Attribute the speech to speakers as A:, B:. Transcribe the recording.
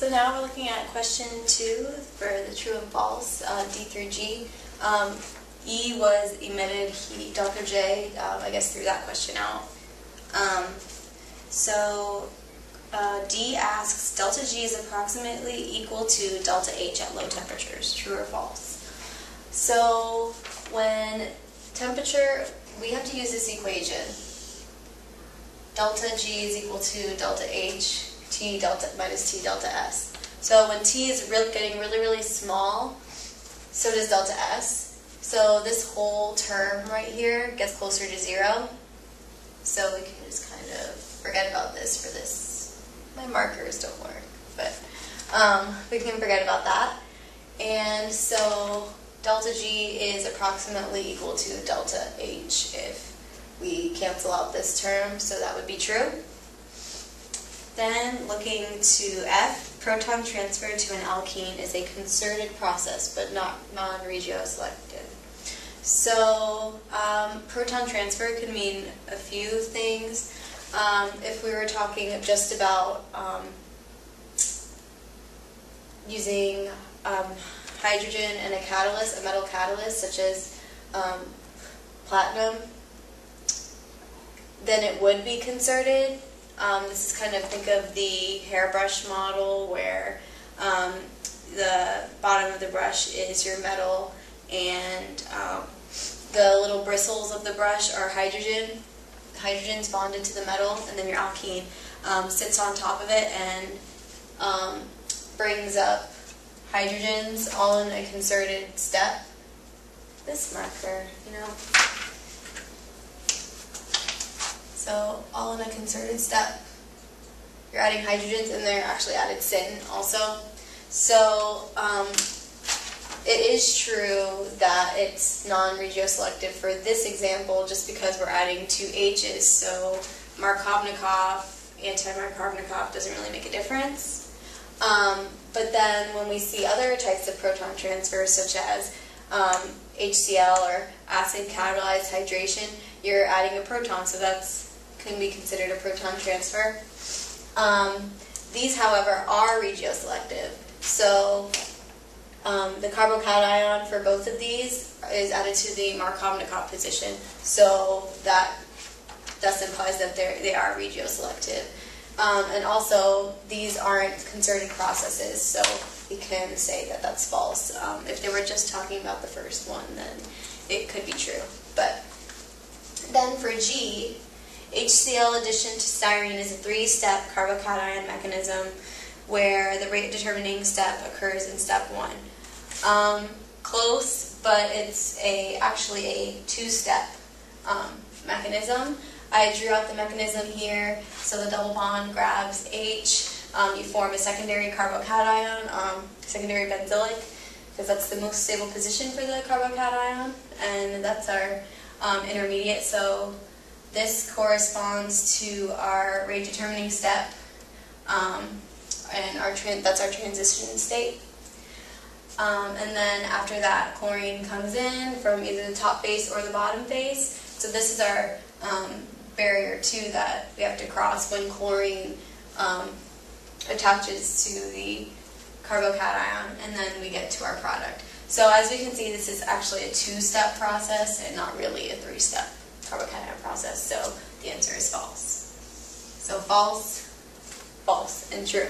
A: So now we're looking at question 2 for the true and false, D through G. E was emitted, Dr. J, I guess, threw that question out. D asks, delta G is approximately equal to delta H at low temperatures, true or false? So when temperature, we have to use this equation. Delta G is equal to delta H, T delta minus T delta S. So when T is getting really small, so does delta S. So this whole term right here gets closer to 0. So we can just kind of forget about this for this. My markers don't work, but we can forget about that. And so delta G is approximately equal to delta H if we cancel out this term, so that would be true. Then looking to F, proton transfer to an alkene is a concerted process, but not non-regioselective. So proton transfer could mean a few things. If we were talking just about using hydrogen and a catalyst, a metal catalyst such as platinum, then it would be concerted. This is kind of, think of the hairbrush model where the bottom of the brush is your metal and the little bristles of the brush are hydrogen. Hydrogen's bonded to the metal, and then your alkene sits on top of it and brings up hydrogens all in a concerted step. This marker, So all in a concerted step. You're adding hydrogens, and they're actually added syn also. So it is true that it's non-regioselective for this example just because we're adding two H's. So Markovnikov, anti-Markovnikov doesn't really make a difference. But then when we see other types of proton transfer, such as HCl or acid catalyzed hydration, you're adding a proton, so that's can be considered a proton transfer. These, however, are regioselective. So the carbocation for both of these is added to the Markovnikov position, so that thus implies that they are regioselective. And also, these aren't concerted processes, so we can say that that's false. If they were just talking about the first one, then it could be true. But then for G, HCl addition to styrene is a 3-step carbocation mechanism where the rate determining step occurs in step 1. Close, but it's actually a 2-step mechanism. I drew out the mechanism here, so the double bond grabs H. You form a secondary carbocation, secondary benzylic, because that's the most stable position for the carbocation, and that's our intermediate. So this corresponds to our rate determining step, and that's our transition state. And then after that, chlorine comes in from either the top face or the bottom face. So this is our barrier 2 that we have to cross when chlorine attaches to the carbocation, and then we get to our product. So as we can see, this is actually a 2-step process and not really a 3-step carbocation process, so the answer is false. So false, false, and true.